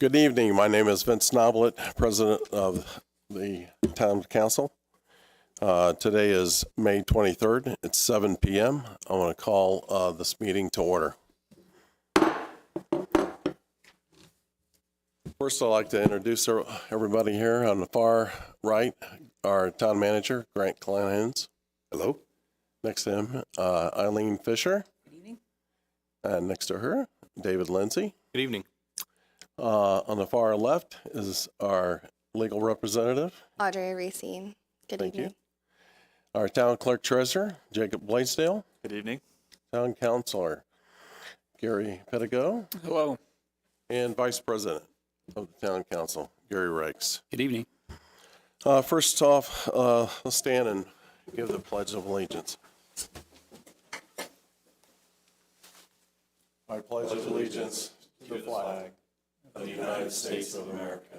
Good evening. My name is Vince Noblet, President of the Town Council. Today is May 23rd. It's 7 p.m. I want to call this meeting to order. First, I'd like to introduce everybody here on the far right, our town manager, Grant Clanhans. Hello. Next to him, Eileen Fisher. Good evening. And next to her, David Lindsay. Good evening. On the far left is our legal representative. Audrey Racine. Good Thank evening. you. Our town clerk treasurer, Jacob Blaisdell. Good evening. Town councilor, Gary Pettigo. Hello. And vice president of the town council, Gary Rakes. Good evening. First off, let's stand and give the Pledge of Allegiance. I pledge allegiance to the flag of the United States of America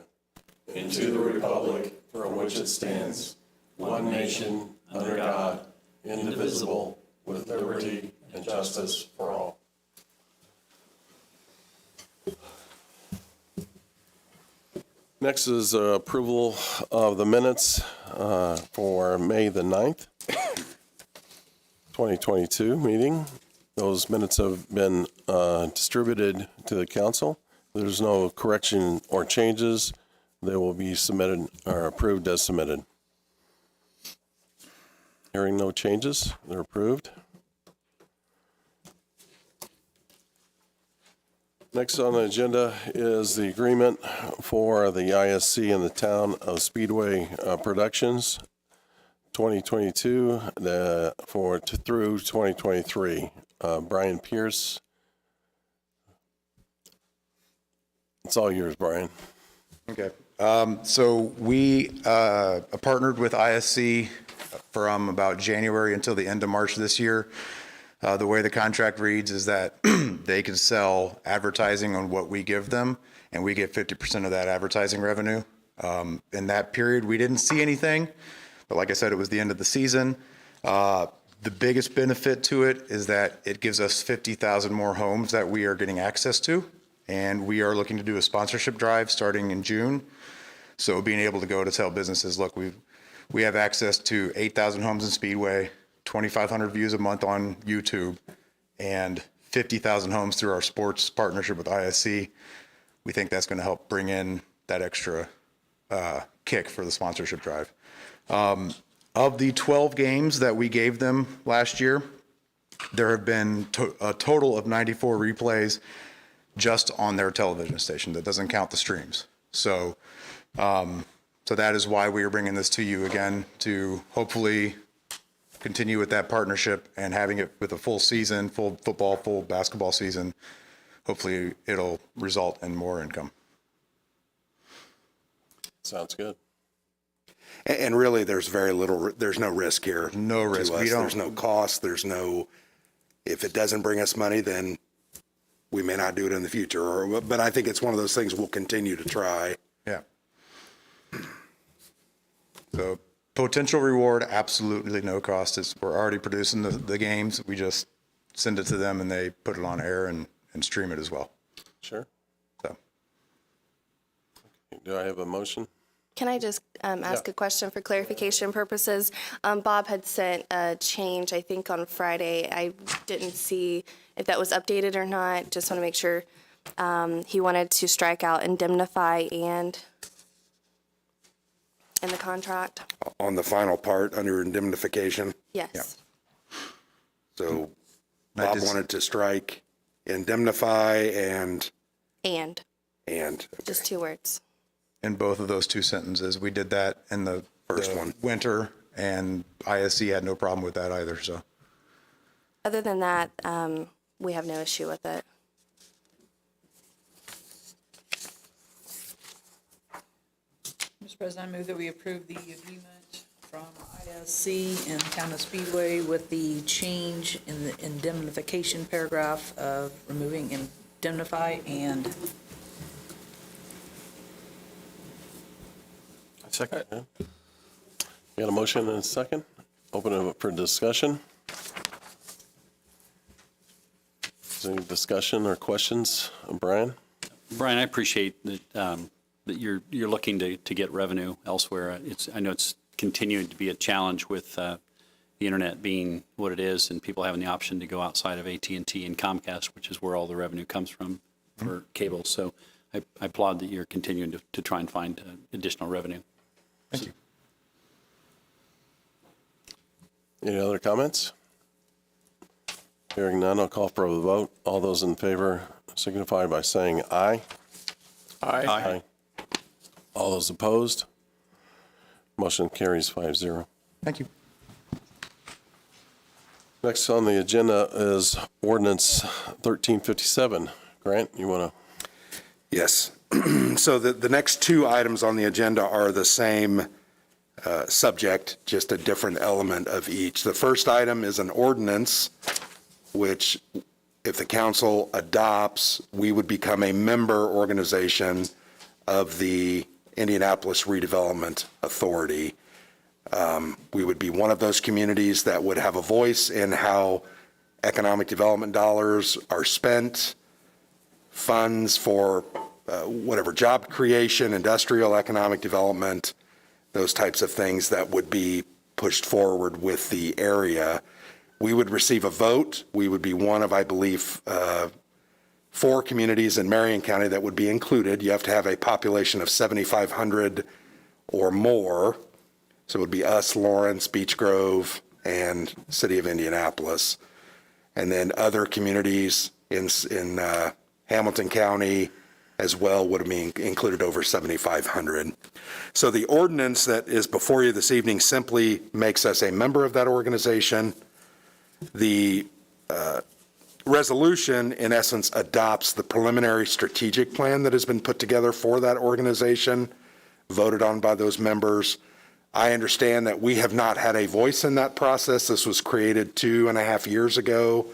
and to the republic for which it stands, one nation, under God, indivisible, with liberty and justice for all. Next is approval of the minutes for May the 9th, 2022 meeting. Those minutes have been distributed to the council. There's no correction or changes. They will be submitted or approved as submitted. Hearing no changes, they're approved. Next on the agenda is the agreement for the ISC and the Town of Speedway Productions 2022 through 2023. Brian Pierce. It's all yours, Brian. Okay. So we partnered with ISC from about January until the end of March this year. The way the contract reads is that they can sell advertising on what we give them, and we get 50% of that advertising revenue. In that period, we didn't see anything, but like I said, it was the end of the season. The biggest benefit to it is that it gives us 50,000 more homes that we are getting access to, and we are looking to do a sponsorship drive starting in June. So being able to go to tell businesses, look, we have access to 8,000 homes in Speedway, 2,500 views a month on YouTube, and 50,000 homes through our sports partnership with ISC. We think that's going to help bring in that extra kick for the sponsorship drive. Of the 12 games that we gave them last year, there have been a total of 94 replays just on their television station. That doesn't count the streams. So that is why we are bringing this to you again, to hopefully continue with that partnership and having it with a full season, full football, full basketball season. Hopefully it'll result in more income. Sounds good. And really, there's very little, there's no risk here. No risk. There's no cost. There's no, if it doesn't bring us money, then we may not do it in the future. But I think it's one of those things we'll continue to try. Yeah. So potential reward, absolutely no cost. We're already producing the games. We just send it to them and they put it on air and stream it as well. Sure. So. Do I have a motion? Can I just ask a question for clarification purposes? Bob had sent a change, I think, on Friday. I didn't see if that was updated or not. Just want to make sure. He wanted to strike out indemnify and in the contract. On the final part, under indemnification. Yes. Yeah. So Bob wanted to strike indemnify and. Just two words. In both of those two sentences, we did that in the First one. winter, and ISC had no problem with that either. So, Other than that, we have no issue with it. Mr. President, I move that we approve the agreement from ISC and Town of Speedway with the change in the indemnification paragraph of removing indemnify and. Second. You got a motion and a second? Open it up for discussion. Is there any discussion or questions, Brian? Brian, I appreciate that you're looking to get revenue elsewhere. I know it's continuing to be a challenge with the internet being what it is and people having the option to go outside of AT&T and Comcast, which is where all the revenue comes from for cable. So I applaud that you're continuing to try and find additional revenue. Thank you. Any other comments? Hearing none, I'll call for a vote. All those in favor signify by saying aye. Aye. All those opposed? Motion carries 5-0. Thank you. Next on the agenda is Ordinance 1357. Grant, you want to? Yes. So the next two items on the agenda are the same subject, just a different element of each. The first item is an ordinance, which if the council adopts, we would become a member organization of the Indianapolis Redevelopment Authority. We would be one of those communities that would have a voice in how economic development dollars are spent, funds for whatever job creation, industrial economic development, those types of things that would be pushed forward with the area. We would receive a vote. We would be one of, I believe, 4 communities in Marion County that would be included. You have to have a population of 7,500 or more. So it would be us, Lawrence, Beech Grove, and City of Indianapolis. And then other communities in Hamilton County as well would be included over 7,500. So the ordinance that is before you this evening simply makes us a member of that organization. The resolution, in essence, adopts the preliminary strategic plan that has been put together for that organization, voted on by those members. I understand that we have not had a voice in that process. This was created 2.5 years ago.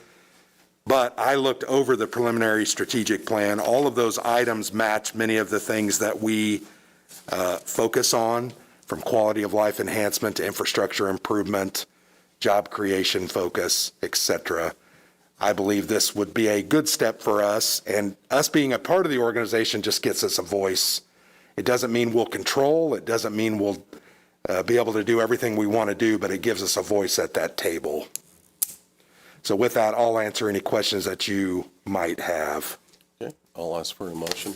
But I looked over the preliminary strategic plan. All of those items match many of the things that we focus on, from quality of life enhancement to infrastructure improvement, job creation focus, et cetera. I believe this would be a good step for us, and us being a part of the organization just gets us a voice. It doesn't mean we'll control, it doesn't mean we'll be able to do everything we want to do, but it gives us a voice at that table. So with that, I'll answer any questions that you might have. Okay, I'll ask for a motion.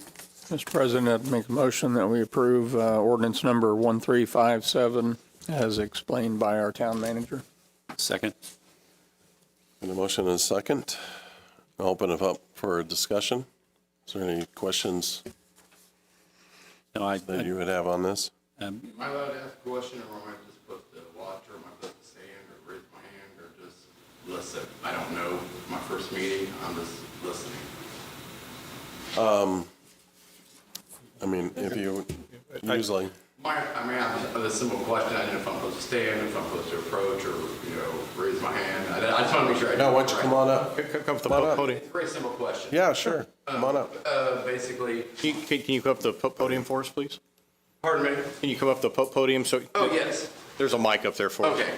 Mr. President, I'd make a motion that we approve ordinance number 1357 as explained by our town manager. Second. And a motion and a second. I'll open it up for a discussion. Is there any questions No, that you would have on this? Am I allowed to ask a question, or am I just supposed to watch, or am I supposed to stand, or raise my hand, or just listen? I don't know. My first meeting, I'm just listening. I mean, if you usually, I have a simple question. I don't know if I'm supposed to stand, if I'm supposed to approach, or, raise my hand. I just want to make sure I do no, it why don't you right. come on up? Come up to Come on the up. podium. It's a very simple question. Yeah, sure. Come on up. Basically, Can you come up to the podium for us, please? pardon me? Can you come up to the podium? So Oh, yes. there's a mic up there for us. Okay,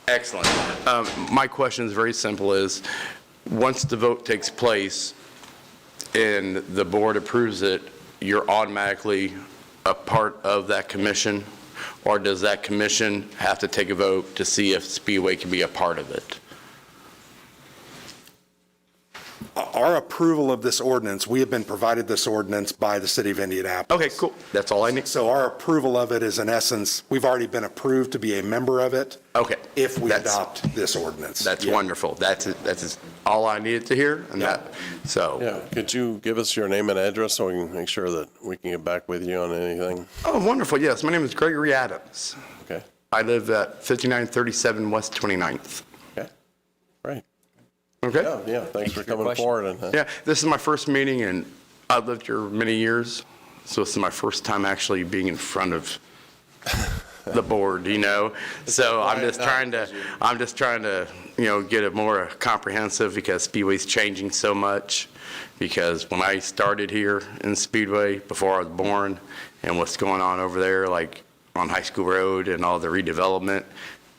excellent. My question is very simple, is once the vote takes place and the board approves it, you're automatically a part of that commission? Or does that commission have to take a vote to see if Speedway can be a part of it? Our approval of this ordinance, we have been provided this ordinance by the City of Indianapolis. Okay, cool. That's all I need. So our approval of it is, in essence, we've already been approved to be a member of it. Okay. If we That's- adopt this ordinance. That's Yeah. wonderful. That's all I needed to hear. And Yeah. Yeah, could you give us your name and address so we can make sure that we can get back with you on anything? Oh, wonderful. Yes, my name is Gregory Adams. Okay, I live at 5937 West 29th. okay, right. Okay? Yeah, thanks for coming forward and, Yeah, this is my first meeting, and I've lived here many years, so this is my first time actually being in front of the board, So I'm just trying to, get it more comprehensive, because Speedway's changing so much. Because when I started here in Speedway, before I was born, and what's going on over there, like on High School Road and all the redevelopment,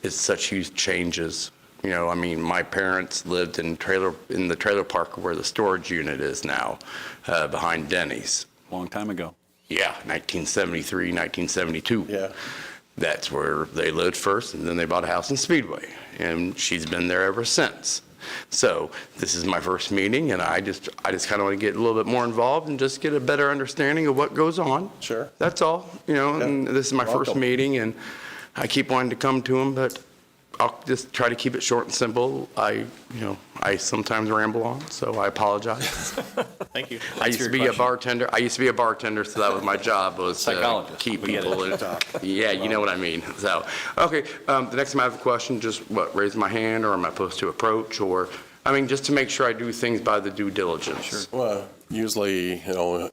it's such huge changes. You know, I mean, my parents lived in the trailer park where the storage unit is now, behind Denny's. Long time ago. Yeah, 1973, 1972. Yeah. That's where they lived first, and then they bought a house in Speedway, and she's been there ever since. So this is my first meeting, and I just kind of want to get a little bit more involved and just get a better understanding of what goes on. Sure. That's all, you know, and this is my first Welcome. meeting, and I keep wanting to come to them, but I'll just try to keep it short and simple. I sometimes ramble on, so I apologize. Thank you. I used to be a bartender. So that was my job, was to Psychologist. keep We get people it. Yeah, you know what I mean. So, okay, the next time I have a question, just raise my hand, or am I supposed to approach, or, I mean, just to make sure I do things by the due diligence. Sure. Well, usually,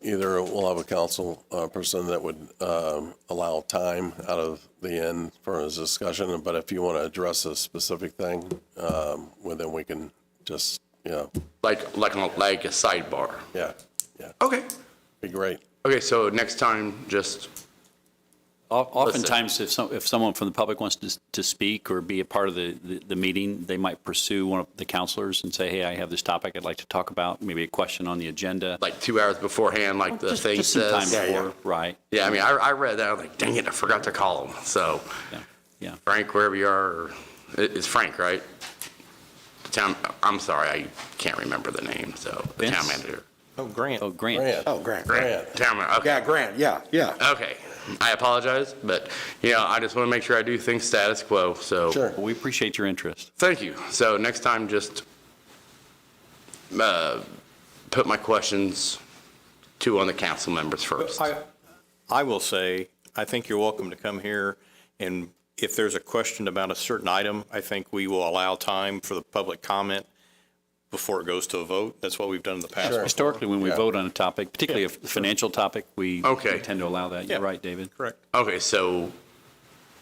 either we'll have a council person that would allow time out of the end for his discussion, but if you want to address a specific thing, well, then we can just, Like a sidebar. yeah, Okay. be great. Okay, so next time, just, Oftentimes, if someone from the public wants to speak or be a part of the meeting, they might pursue one of the counselors and say, hey, I have this topic I'd like to talk about, maybe a question on the agenda. like 2 hours beforehand, like the thing Just some time says. before, right? Yeah, I mean, I read that, I was like, dang it, I forgot to call him. So, Yeah. Frank, wherever you are, it's Frank, right? I'm sorry, I can't remember the name, so, the town Vince? manager. Oh, Grant. Oh, Grant. Grant. Oh, Grant. Grant. Town manager, okay. Yeah, Grant, yeah. Okay, I apologize, but, I just want to make sure I do things status quo, so. Sure. Well, we appreciate your interest. Thank you. So next time, just put my questions to on the council members first. I will say, I think you're welcome to come here, and if there's a question about a certain item, I think we will allow time for the public comment before it goes to a vote. That's what we've done in the past. Sure. Historically, when we Yeah. vote on a topic, particularly a financial topic, we Okay. tend to allow that. Yeah. You're right, David. Correct. Okay, so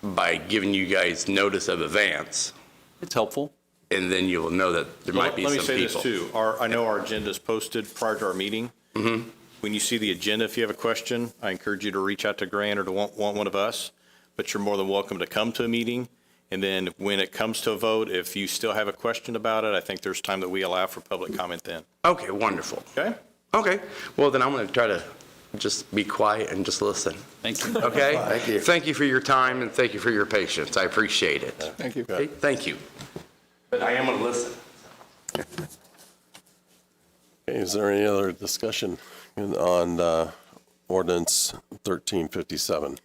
by giving you guys notice of advance, It's helpful. and then you will know that there might be some Let people. me say this too. I know our agenda is posted prior to our meeting. Mm-hmm. When you see the agenda, if you have a question, I encourage you to reach out to Grant or to want one of us, but you're more than welcome to come to a meeting. And then when it comes to a vote, if you still have a question about it, I think there's time that we allow for public comment then. Okay, wonderful. Okay? Okay, well, then I'm going to try to just be quiet and just listen. Thank you. Okay? Thank you. Thank you for your time, and thank you for your patience. I appreciate it. Thank you. Okay, thank you. But I am going to listen. Okay, is there any other discussion on ordinance 1357?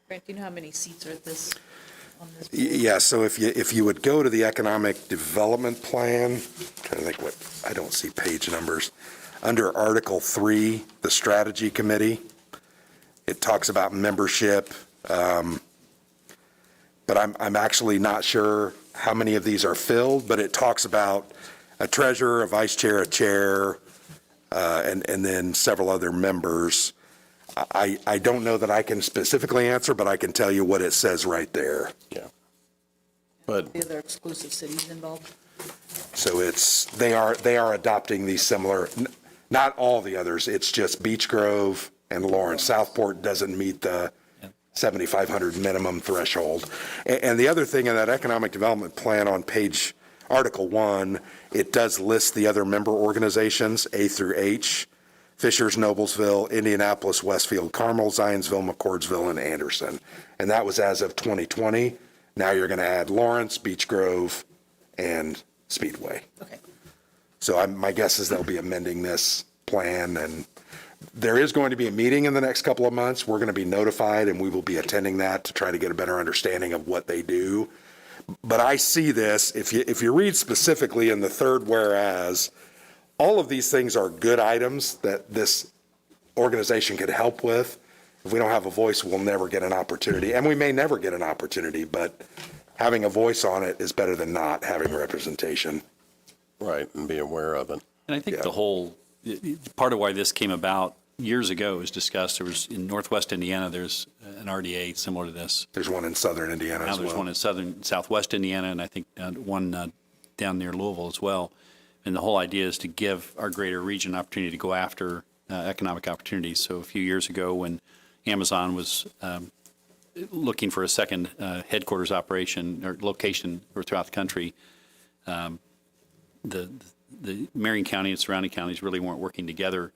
Grant, do you know how many seats are at this, on this? Yeah, so if you would go to the economic development plan, trying to think what, I don't see page numbers. Under Article 3, the strategy committee, it talks about membership, but I'm actually not sure how many of these are filled, but it talks about a treasurer, a vice chair, a chair, and then several other members. I don't know that I can specifically answer, but I can tell you what it says right there. Yeah. But, The other exclusive cities involved? So they are adopting these similar, not all the others, it's just Beech Grove and Lawrence. Southport doesn't meet the 7,500 minimum threshold. And the other thing in that economic development plan on page Article 1, it does list the other member organizations, A through H, Fishers, Noblesville, Indianapolis, Westfield, Carmel, Zionsville, McCordsville, and Anderson. And that was as of 2020. Now you're going to add Lawrence, Beech Grove, and Speedway. Okay. So my guess is they'll be amending this plan, and there is going to be a meeting in the next couple of months. We're going to be notified, and we will be attending that to try to get a better understanding of what they do. But I see this, if you read specifically in the third whereas, all of these things are good items that this organization could help with. If we don't have a voice, we'll never get an opportunity, and we may never get an opportunity, but having a voice on it is better than not having representation. right, and be aware of it. And I think Yeah. the whole, part of why this came about years ago was discussed. There was, in Northwest Indiana, there's an RDA similar to this. There's one in southern Indiana Now as there's well. one in southwest Indiana, and I think one down near Louisville as well. And the whole idea is to give our greater region an opportunity to go after economic opportunities. So a few years ago, when Amazon was looking for a second headquarters operation or location or throughout the country, the Marion County and surrounding counties really weren't working together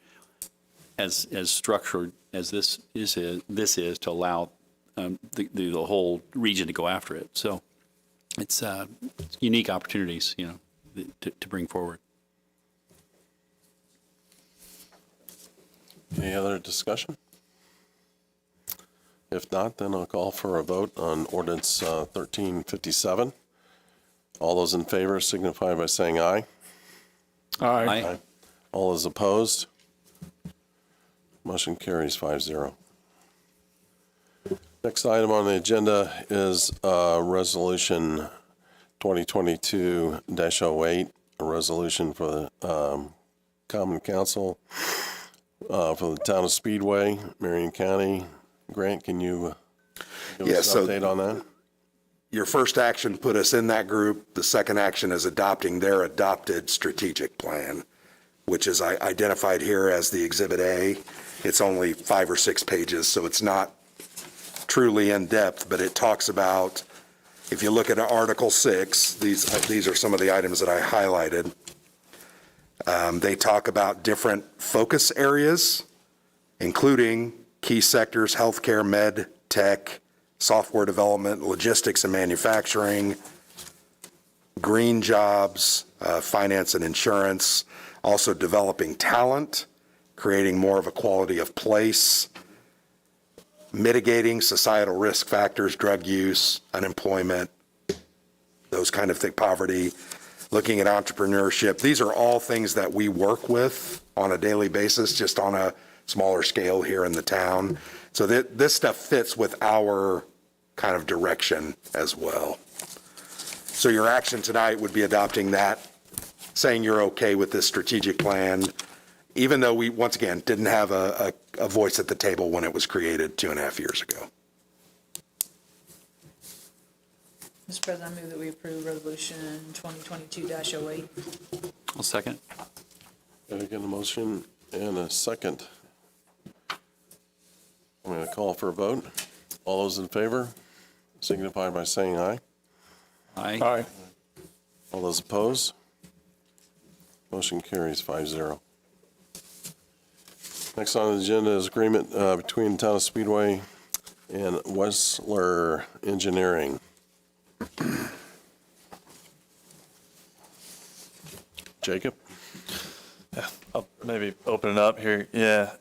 as structured as this is to allow the whole region to go after it. So it's unique opportunities, to bring forward. Any other discussion? If not, then I'll call for a vote on ordinance 1357. All those in favor signify by saying aye. Aye. All those opposed? Motion carries 5-0. Next item on the agenda is Resolution 2022-08, a resolution for the Common Council for the Town of Speedway, Marion County. Grant, can you give us an update on that? Your first action put us in that group. The second action is adopting their adopted strategic plan, which is identified here as the Exhibit A. It's only 5 or 6 pages, so it's not truly in-depth, but it talks about, if you look at Article 6, these are some of the items that I highlighted. They talk about different focus areas, including key sectors: healthcare, med, tech, software development, logistics and manufacturing, green jobs, finance and insurance, also developing talent, creating more of a quality of place, mitigating societal risk factors, drug use, unemployment, those kind of things, poverty, looking at entrepreneurship. These are all things that we work with on a daily basis, just on a smaller scale here in the town. So this stuff fits with our kind of direction as well. So your action tonight would be adopting that, saying you're okay with this strategic plan, even though we, once again, didn't have a voice at the table when it was created 2.5 years ago. Mr. President, I move that we approve Resolution 2022-08. I'll second. Got to get a motion and a second. I'm going to call for a vote. All those in favor signify by saying aye. Aye. Aye. All those opposed? Motion carries 5-0. Next on the agenda is agreement between Town of Speedway and Wessler Engineering. Jacob? I'll maybe open it up here. Yeah.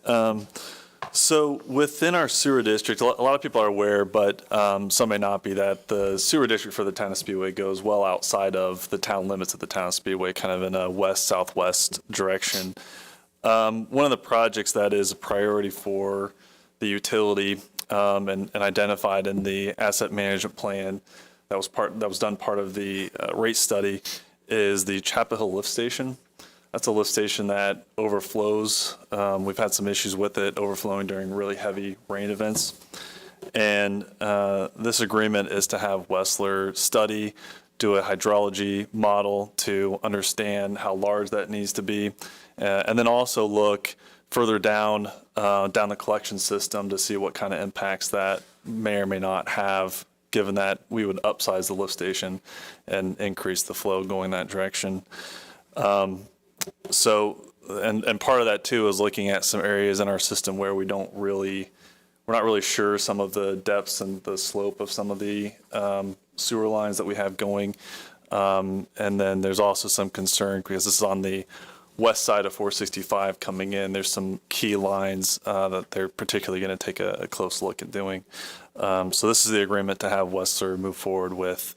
So within our sewer district, a lot of people are aware, but some may not be, that the sewer district for the Town of Speedway goes well outside of the town limits of the Town of Speedway, kind of in a west-southwest direction. One of the projects that is a priority for the utility and identified in the asset management plan that was done part of the rate study is the Chapel Hill lift station. That's a lift station that overflows. We've had some issues with it overflowing during really heavy rain events. And this agreement is to have Wessler study, do a hydrology model to understand how large that needs to be, and then also look further down the collection system to see what kind of impacts that may or may not have, given that we would upsize the lift station and increase the flow going that direction. So, and part of that too is looking at some areas in our system where we're not really sure some of the depths and the slope of some of the sewer lines that we have going. And then there's also some concern, because this is on the west side of 465 coming in. There's some key lines that they're particularly going to take a close look at doing. So this is the agreement to have Wessler move forward with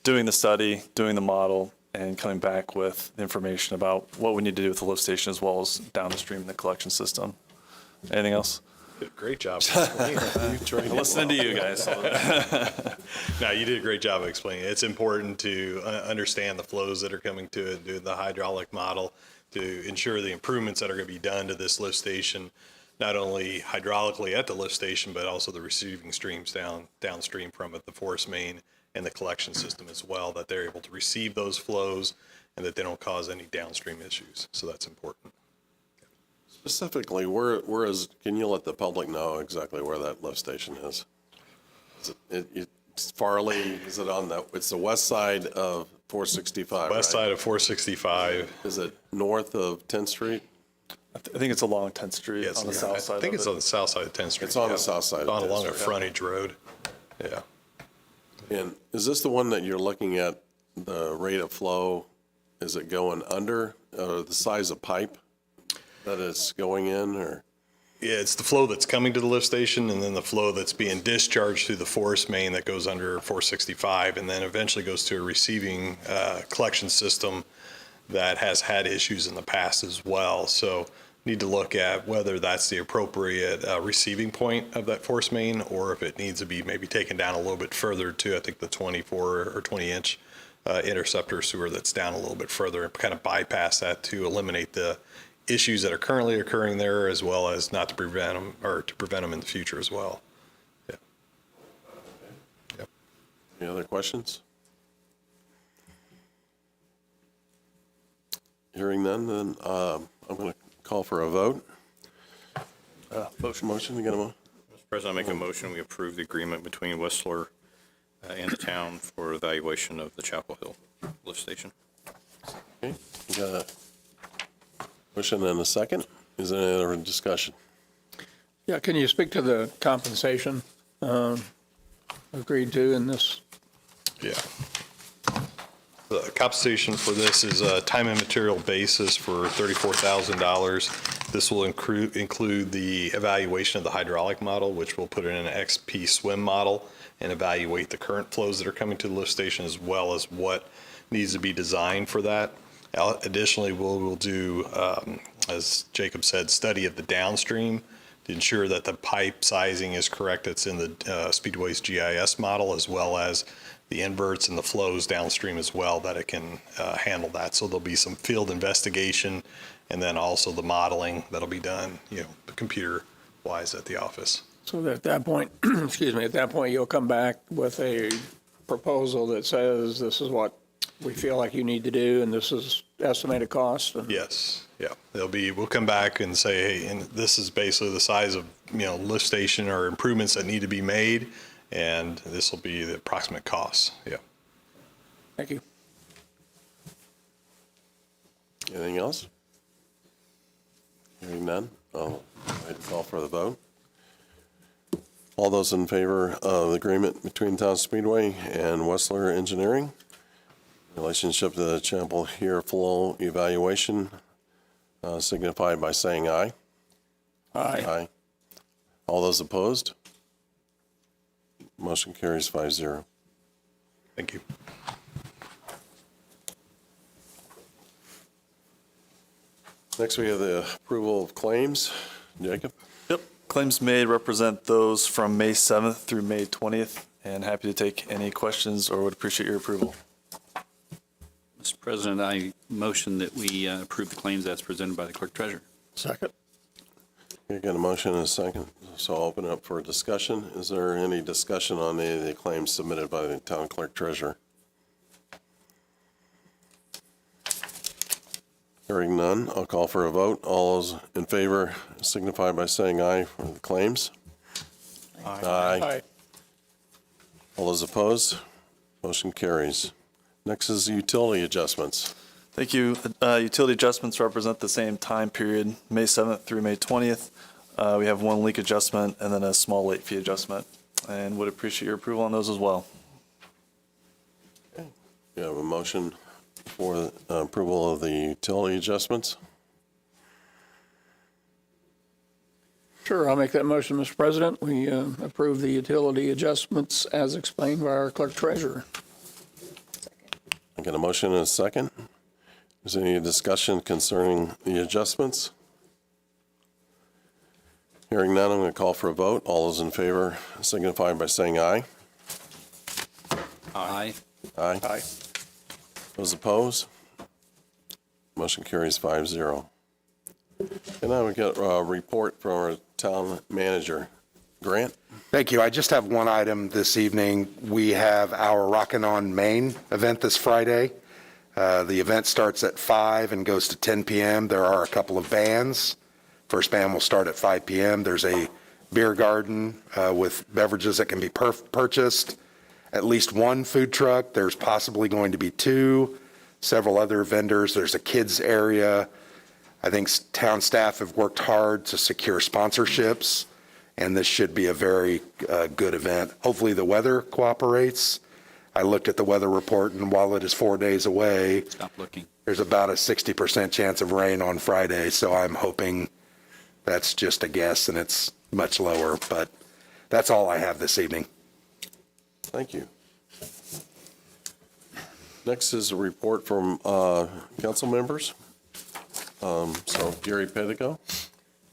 doing the study, doing the model, and coming back with information about what we need to do with the lift station as well as downstream in the collection system. Anything else? Great job. I'm listening to you guys. No, you did a great job of explaining it. It's important to understand the flows that are coming to it, do the hydraulic model to ensure the improvements that are going to be done to this lift station, not only hydraulically at the lift station, but also the receiving streams downstream from it, the force main and the collection system as well, that they're able to receive those flows and that they don't cause any downstream issues. So that's important. Specifically, where is, can you let the public know exactly where that lift station is? It's Farley, is it on the, it's the west side of 465, West right? side of 465. Is it north of 10th Street? I think it's along 10th Street Yes, on the south side I think of it's it. on the south side of 10th Street. It's on the yeah. south side of On 10th along a Street. frontage road. Yeah. And is this the one that you're looking at, the rate of flow? Is it going under, the size of pipe that it's going in, or? Yeah, it's the flow that's coming to the lift station and then the flow that's being discharged through the forest main that goes under 465 and then eventually goes to a receiving collection system that has had issues in the past as well. So need to look at whether that's the appropriate receiving point of that force main or if it needs to be maybe taken down a little bit further to, I think, the 24 or 20 inch interceptor sewer that's down a little bit further and kind of bypass that to eliminate the issues that are currently occurring there, as well as not to prevent them, or to prevent them in the future as well. Yeah. Yep. Any other questions? Hearing none, then I'm going to call for a vote. Motion, you got a motion? Mr. President, I make a motion, we approve the agreement between Whistler and the town for evaluation of the Chapel Hill lift station. Okay, you got a motion and a second. Is there any other discussion? Yeah, can you speak to the compensation agreed to in this? Yeah. The compensation for this is a time and material basis for $34,000. This will include the evaluation of the hydraulic model, which will put it in an XP swim model and evaluate the current flows that are coming to the lift station as well as what needs to be designed for that. Additionally, we'll do, as Jacob said, study of the downstream to ensure that the pipe sizing is correct. That's in the Speedway's GIS model, as well as the inverts and the flows downstream as well, that it can handle that. So there'll be some field investigation and then also the modeling that'll be done, computer-wise at the office. So that at that point, excuse me, at that point, you'll come back with a proposal that says this is what we feel like you need to do, and this is estimated cost? Yes, yeah. We'll come back and say, hey, and this is basically the size of, lift station or improvements that need to be made, and this will be the approximate costs, yeah. Thank you. Anything else? Hearing none, I'll call for the vote. All those in favor of the agreement between Town of Speedway and Whistler Engineering, relationship to the Chapel Hill flow evaluation, signify by saying aye. Aye. Aye. All those opposed? Motion carries 5-0. Thank you. Next, we have the approval of claims. Jacob? Yep. Claims made represent those from May 7th through May 20th, and happy to take any questions or would appreciate your approval. Mr. President, I motion that we approve the claims as presented by the clerk treasurer. Second. You got a motion and a second, so I'll open it up for discussion. Is there any discussion on any of the claims submitted by the town clerk treasurer? Hearing none, I'll call for a vote. All those in favor signify by saying aye for the claims. Aye. Aye. All those opposed? Motion carries. Next is utility adjustments. Thank you. Utility adjustments represent the same time period, May 7th through May 20th. We have one leak adjustment and then a small late fee adjustment, and would appreciate your approval on those as well. You have a motion for approval of the utility adjustments. Sure, I'll make that motion, Mr. President. We approve the utility adjustments as explained by our clerk treasurer. I got a motion and a second. Is there any discussion concerning the adjustments? Hearing none, I'm going to call for a vote. All those in favor signify by saying aye. Aye. Aye. Aye. Those opposed? Motion carries 5-0. And now we get a report from our town manager. Grant? Thank you. I just have one item this evening. We have our Rockin' on Main event this Friday. The event starts at 5 and goes to 10 p.m. There are a couple of bands. First band will start at 5 p.m. There's a beer garden with beverages that can be purchased, at least one food truck. There's possibly going to be two, several other vendors. There's a kids area. I think town staff have worked hard to secure sponsorships, and this should be a very good event. Hopefully the weather cooperates. I looked at the weather report, and while it is 4 days away, Stop looking. there's about a 60% chance of rain on Friday, so I'm hoping that's just a guess and it's much lower, but that's all I have this evening. Thank you. Next is a report from council members. So Gary Pedigo.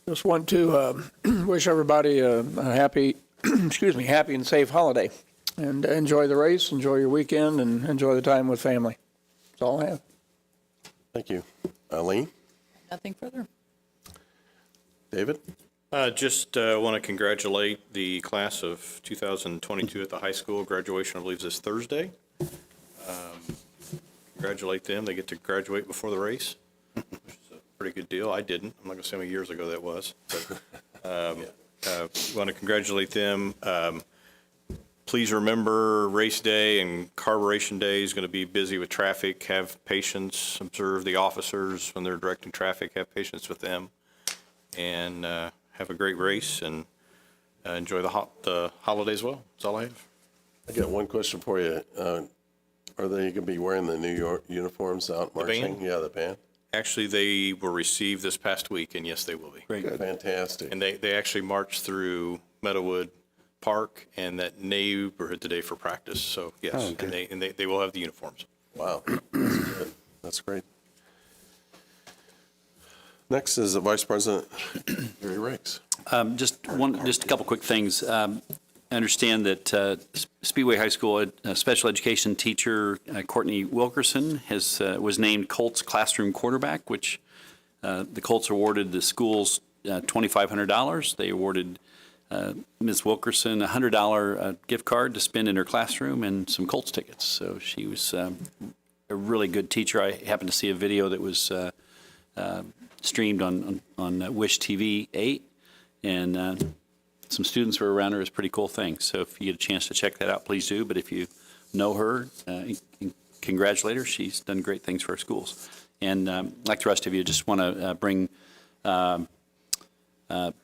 Just want to wish everybody a happy, happy and safe holiday. And enjoy the race, enjoy your weekend, and enjoy the time with family. That's all I have. Thank you. Eileen? Nothing further. David? Just want to congratulate the class of 2022 at the high school. Graduation, I believe, is this Thursday. Congratulate them. They get to graduate before the race, which is a pretty good deal. I didn't. I'm not going to say how many years ago that was. But want to congratulate them. Please remember race day and carburation day is going to be busy with traffic. Have patience. Observe the officers when they're directing traffic. Have patience with them. And have a great race and enjoy the holidays well. That's all I have. I got one question for you. Are they going to be wearing the New York uniforms out marching? band? Yeah, the band. Actually, they were received this past week, and yes, they will be. Great. Fantastic. And they actually marched through Meadowood Park and that neighborhood today for practice. So yes, and they will have the uniforms. Wow. That's good. That's great. Next is the Vice President, Gary Ricks. Just a couple quick things. I understand that Speedway High School special education teacher Courtney Wilkerson was named Colts classroom quarterback, which the Colts awarded the schools $2,500. They awarded Ms. Wilkerson a $100 gift card to spend in her classroom and some Colts tickets. So she was a really good teacher. I happened to see a video that was streamed on Wish TV 8, and some students were around her. It's a pretty cool thing. So if you get a chance to check that out, please do. But if you know her, congratulate her. She's done great things for our schools. And like the rest of you, just want to bring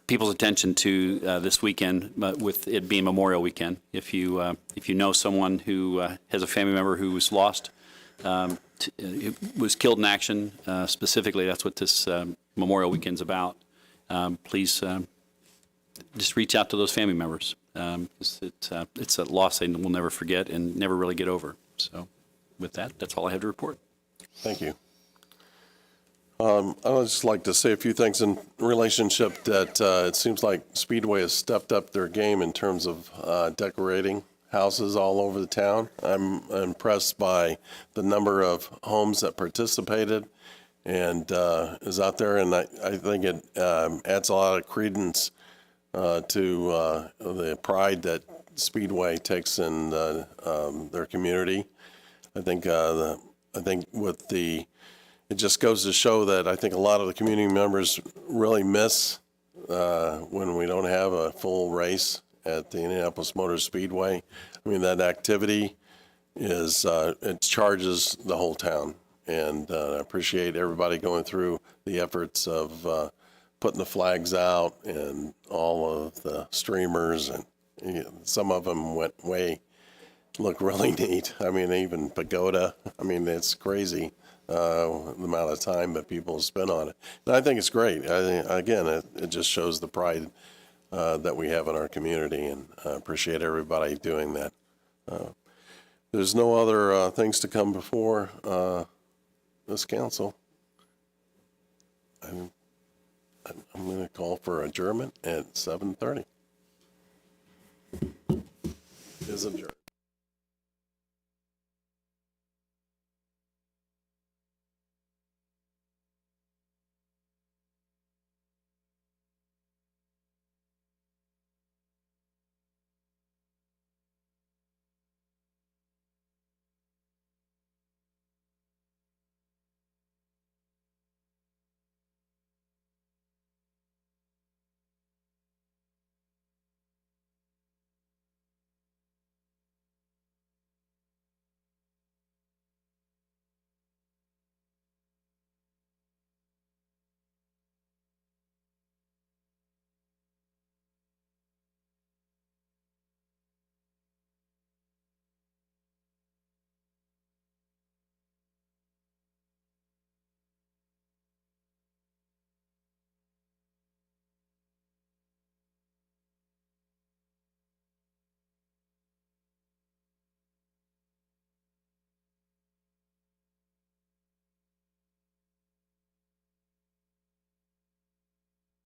people's attention to this weekend, with it being Memorial Weekend. If you know someone who has a family member who was lost, was killed in action, specifically, that's what this Memorial Weekend's about. Please just reach out to those family members. It's a loss they will never forget and never really get over. So with that, that's all I have to report. Thank you. I would just like to say a few things in relationship that it seems like Speedway has stepped up their game in terms of decorating houses all over the town. I'm impressed by the number of homes that participated and is out there, and I think it adds a lot of credence to the pride that Speedway takes in their community. I think it just goes to show that I think a lot of the community members really miss when we don't have a full race at the Indianapolis Motor Speedway. I mean, that activity it charges the whole town. And I appreciate everybody going through the efforts of putting the flags out and all of the streamers. And some of them look really neat. I mean, even Pagoda. I mean, it's crazy. The amount of time that people spend on it. And I think it's great. Again, it just shows the pride that we have in our community, and I appreciate everybody doing that. There's no other things to come before this council. I'm going to call for adjournment at 7:30. It is adjourned.